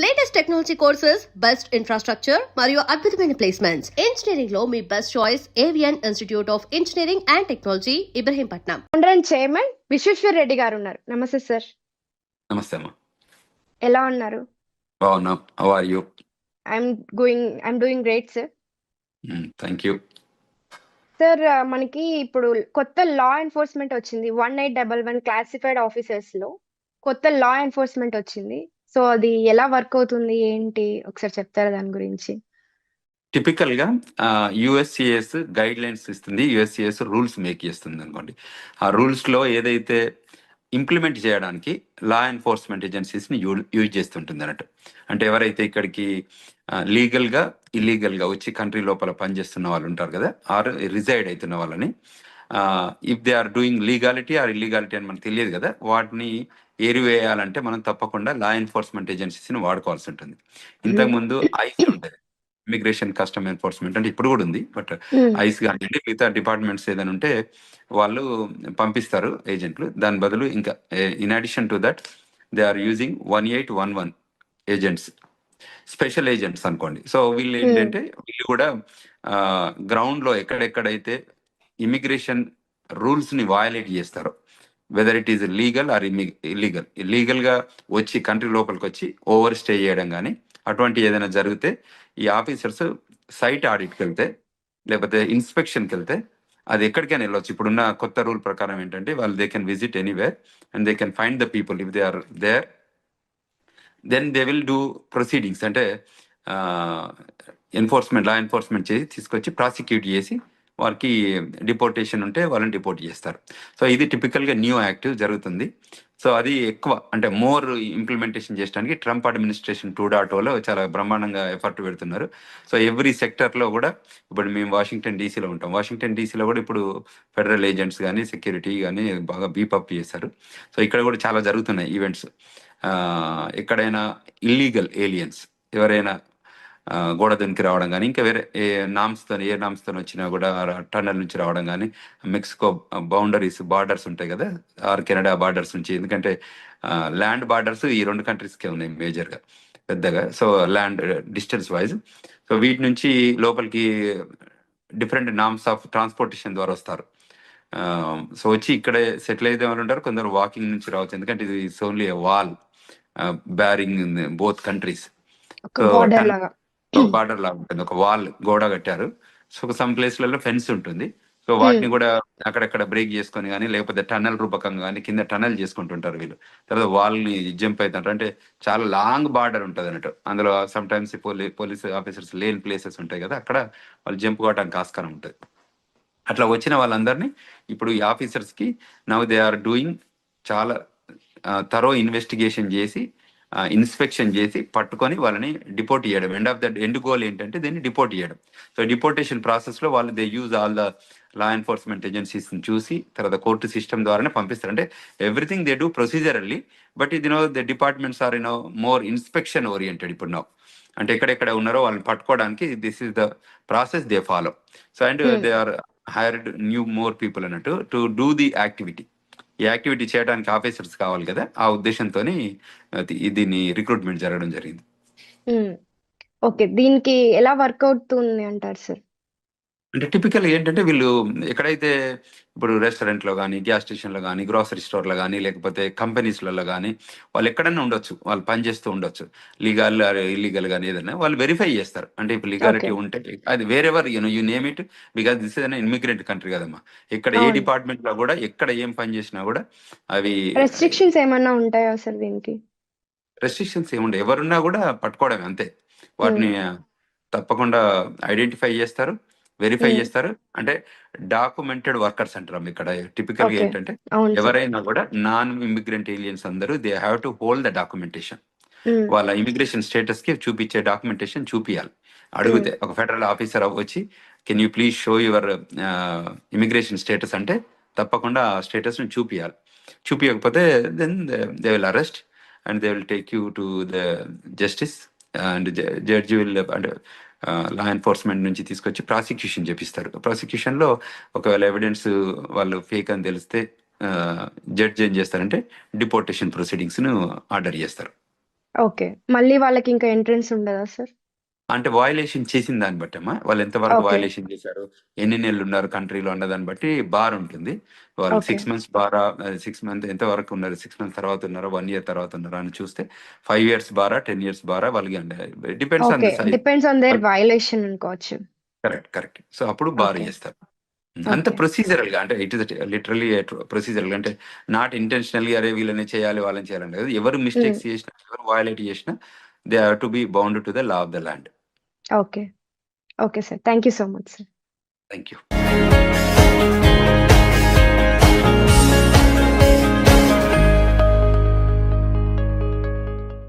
Latest technology courses, best infrastructure మరియు అద్భుతమైన placements. Engineering లో మీ best choice AVN institute of engineering and technology, Ibrahimpatnam. Chairman Vishweshwar Reddy garu ఉన్నారు. నమస్తే సార్. నమస్తే అమ్మా. ఎలా ఉన్నారు? బాగున్నాం. How are you? I'm doing great sir. Thank you. Sir, మనకి ఇప్పుడు కొత్త లా ఎన్ఫోర్స్మెంట్ వచ్చింది. 1811 క్లాసిఫైడ్ ఆఫీసర్స్ లో కొత్త లా ఎన్ఫోర్స్మెంట్ వచ్చింది. సో అది ఎలా వర్క్ అవుతుంది ఏంటి ఒకసారి చెప్తారా దాని గురించి? టిపికల్ గా యుఎస్సిఎస్ గైడ్ లైన్స్ ఇస్తుంది, యుఎస్సిఎస్ రూల్స్ మేక్ చేస్తుంది అనుకోండి. ఆ రూల్స్ లో ఏదైతే ఇంప్లిమెంట్ చేయడానికి లా ఎన్ఫోర్స్మెంట్ ఏజెన్సీస్ ని యూజ్ చేస్తుంటుంది అన్నట్టు. అంటే ఎవరైతే ఇక్కడికి లీగల్ గా ఇల్లీగల్ గా వచ్చి కంట్రీ లోపల పనిచేస్తున్న వాళ్ళు ఉంటారు కదా, ఆర్ రిజైడ్ అవుతున్న వాళ్ళని, if they are doing legality or illegality అని మనకు తెలియదు కదా, వాటిని ఏరివేయాలంటే మనం తప్పకుండా లా ఎన్ఫోర్స్మెంట్ ఏజెన్సీస్ని వాడుకోవాల్సి ఉంటుంది. ఇంతకుముందు ఐస్ ఉండేది, ఇమిగ్రేషన్ కస్టమ్ ఎన్ఫోర్స్మెంట్, అంటే ఇప్పుడు కూడా ఉంది, బట్ ఐస్ కానివ్వండి మిగతా డిపార్ట్మెంట్స్ ఏదైనా ఉంటే వాళ్ళు పంపిస్తారు ఏజెంట్లు. దాని బదులు ఇంకా in addition to that they are using 1811 agents, special agents అనుకోండి. సో వీళ్ళు ఏంటంటే వీళ్ళు కూడా గ్రౌండ్ లో ఎక్కడెక్కడైతే ఇమిగ్రేషన్ రూల్స్ ని వయలేట్ చేస్తారో, whether it is legal or illegal, illegal గా వచ్చి కంట్రీ లోపలికి వచ్చి ఓవర్ స్టే చేయడం కానీ అటువంటి ఏదైనా జరిగితే ఈ ఆఫీసర్స్ సైట్ ఆడిట్కి వెళ్తే లేకపోతే ఇన్స్పెక్షన్కి వెళ్తే అది ఎక్కడికైనా వెళ్ళొచ్చు. ఇప్పుడున్న కొత్త రూల్ ప్రకారం ఏంటంటే వాళ్ళు they can visit anywhere and they can find the people if they are there, then they will do proceedings. అంటే లా ఎన్ఫోర్స్మెంట్ చేసి తీసుకొచ్చి ప్రాసిక్యూట్ చేసి వారికి డిపోర్టేషన్ ఉంటే వాళ్ళని డిపోర్ట్ చేస్తారు. సో ఇది టిపికల్గా న్యూ యాక్ట్ జరుగుతుంది. సో అది ఎక్కువ అంటే మోర్ ఇంప్లిమెంటేషన్ చేయడానికి ట్రంప్ అడ్మినిస్ట్రేషన్ 2.0లో చాలా బ్రహ్మాండంగా ఎఫర్ట్ పెడుతున్నారు. సో ఎవ్రీ సెక్టర్లో కూడా, ఇప్పుడు మేము వాషింగ్టన్ డీసీలో ఉంటాం, వాషింగ్టన్ డీసీలో కూడా ఇప్పుడు ఫెడరల్ ఏజెంట్స్ కానీ సెక్యూరిటీ కానీ బాగా బీపప్ చేశారు. సో ఇక్కడ కూడా చాలా జరుగుతున్నాయి ఈవెంట్స్. ఎక్కడైనా ఇల్లీగల్ ఏలియన్స్ ఎవరైనా గోడ దునికి రావడం కానీ, ఇంకా వేరే ఏ నామ్స్తో వచ్చినా కూడా టన్నల్ నుంచి రావడం కానీ, మెక్సికో బౌండరీస్ బార్డర్స్ ఉంటాయి కదా, ఆర్ కెనడా బార్డర్స్ నుంచి, ఎందుకంటే ల్యాండ్ బార్డర్స్ ఈ రెండు కంట్రీస్కే ఉన్నాయి మేజర్గా పెద్దగా. So land distance wise, so వీటి నుంచి లోపలికి డిఫరెంట్ నామ్స్ ఆఫ్ ట్రాన్స్పోర్టేషన్ ద్వారా వస్తారు. సో వచ్చి ఇక్కడే సెటిల్ అయితే వాళ్ళు ఉంటారు, కొందరు వాకింగ్ నుంచి రావచ్చు, ఎందుకంటే ఇది it's only wall bearing in both countries. Border లాగా ఉంటుంది, ఒక వాల్ గోడ కట్టారు. సో సమ్ ప్లేస్లలో ఫెన్స్ ఉంటుంది. సో వాటిని కూడా అక్కడక్కడ బ్రేక్ చేసుకొని కానీ లేకపోతే టన్నల్ రూపకంగా కానీ కింద టన్నల్ చేసుకుంటుంటారు వీళ్ళు. తర్వాత వాల్ ని జంప్ అవుతుంటారు. అంటే చాలా లాంగ్ బార్డర్ ఉంటుంది అన్నట్టు. అందులో సమ్ టైమ్స్ పోలీస్ ఆఫీసర్స్ లేని ప్లేసెస్ ఉంటాయి కదా, అక్కడ వాళ్ళు జంప్ కావడానికి ఆస్కారం ఉంటుంది. అట్లా వచ్చిన వాళ్ళందరినీ ఇప్పుడు ఈ ఆఫీసర్స్ కి నవ్ దే ఆర్ డూయింగ్ చాలా థరో ఇన్వెస్టిగేషన్ చేసి ఇన్స్పెక్షన్ చేసి పట్టుకొని వాళ్ళని డిపోర్ట్ చేయడం. ఎండ్ గోల్ ఏంటంటే దీన్ని డిపోర్ట్ చేయడం. సో డిపోర్టేషన్ ప్రాసెస్ లో వాళ్ళు they use all the law enforcement agencies చూసి తర్వాత కోర్టు సిస్టమ్ ద్వారానే పంపిస్తారు. అంటే everything they do procedurally, but ఇది the departments are more inspection oriented ఇప్పుడు అంటే ఎక్కడెక్కడ ఉన్నారో వాళ్ళని పట్టుకోవడానికి this is the process they follow. So and they are hired more people అన్నట్టు టు డూ ది యాక్టివిటీ. ఈ యాక్టివిటీ చేయడానికి ఆఫీసర్స్ కావాలి కదా, ఆ ఉద్దేశంతో దీన్ని రిక్రూట్మెంట్ జరగడం జరిగింది. ఓకే, దీనికి ఎలా వర్క్ అవుతుంది అంటారు సార్? అంటే టిపికల్ ఏంటంటే వీళ్ళు ఎక్కడైతే ఇప్పుడు రెస్టారెంట్లో కానీ, గ్యాస్ స్టేషన్లో కానీ, గ్రోసరీ స్టోర్లో కానీ, లేకపోతే కంపెనీస్లలో కానీ వాళ్ళు ఎక్కడైనా ఉండొచ్చు, వాళ్ళు పనిచేస్తూ ఉండొచ్చు, లీగల్ ఇల్లీగల్ కానీ ఏదైనా వాళ్ళు వెరిఫై చేస్తారు. అంటే ఇప్పుడు లీగాలిటీ ఉంటే అది wherever you name it, because this is an immigrant country కదమ్మా. ఇక్కడ ఏ డిపార్ట్మెంట్ లో కూడా ఎక్కడ ఏం పని చేసినా కూడా అవి రెస్ట్రిక్షన్స్ ఏమన్నా ఉంటాయా సార్ దీనికి? రెస్ట్రిక్షన్స్ ఏముండే, ఎవరున్నా కూడా పట్టుకోవడమే అంతే. వాటిని తప్పకుండా ఐడెంటిఫై చేస్తారు, వెరిఫై చేస్తారు. అంటే డాక్యుమెంటెడ్ వర్కర్స్ అంటారు ఇక్కడ. టిపికల్ గా ఏంటంటే ఎవరైనా కూడా నాన్ ఇమిగ్రెంట్ ఏలియన్స్ అందరూ they have to hold the documentation. వాళ్ళ ఇమిగ్రేషన్ స్టేటస్ కి చూపించే డాక్యుమెంటేషన్ చూపియాలి. అడిగితే ఒక ఫెడరల్ ఆఫీసర్ వచ్చి can you please show your immigration status అంటే తప్పకుండా ఆ స్టేటస్ ని చూపియాలి. చూపించకపోతే then they will arrest and they will take you to the justice and judge will అంటే లా ఎన్ఫోర్స్మెంట్ నుంచి తీసుకొచ్చి ప్రాసిక్యూషన్ చేపిస్తారు. ప్రాసిక్యూషన్లో ఒకవేళ ఎవిడెన్స్ వాళ్ళు ఫేక్ అని తెలిస్తే జడ్జ్ ఏం చేస్తారంటే డిపోర్టేషన్ ప్రొసీడింగ్స్ను ఆర్డర్ చేస్తారు. ఓకే. మళ్ళీ వాళ్ళకి ఇంకా ఎంట్రన్స్ ఉండదా సార్? అంటే వయలేషన్ చేసిన దాన్ని బట్టి అమ్మా, వాళ్ళు ఎంతవరకు ఓకే. వయలేషన్ చేశారు, ఎన్ని నెలలు ఉన్నారు కంట్రీలో అన్న దాన్ని బట్టి బార్ ఉంటుంది. వాళ్ళు ఓకే. 6 మంత్స్ బారా, 6 మంత్ ఎంతవరకు ఉన్నారు, 6 మంత్స్ తర్వాత ఉన్నారా, 1 ఇయర్ తర్వాత ఉన్నారా అని చూస్తే 5 ఇయర్స్ బారా, 10 ఇయర్స్ బారా వాళ్ళకి అంటే depends on okay. The size. Depends on their violation అనుకోవచ్చు. కరెక్ట్. సో అప్పుడు బార్ ఓకే. చేస్తారు. అంత ఓకే. ప్రొసీజరల్ గా, అంటే ఇట్ ఇస్ లిటరలీ ప్రొసీజరల్ గా, అంటే నాట్ ఇంటెన్షనల్ గా అరే వీళ్ళని చేయాలి వాళ్ళని చేయాలని లేదు. ఎవరు హ్మ్. మిస్టేక్స్ చేసినా, ఎవరు వయలేట్ చేసినా they have to be bound to the law of the land. Okay. Okay sir. Thank you so much sir. Thank you.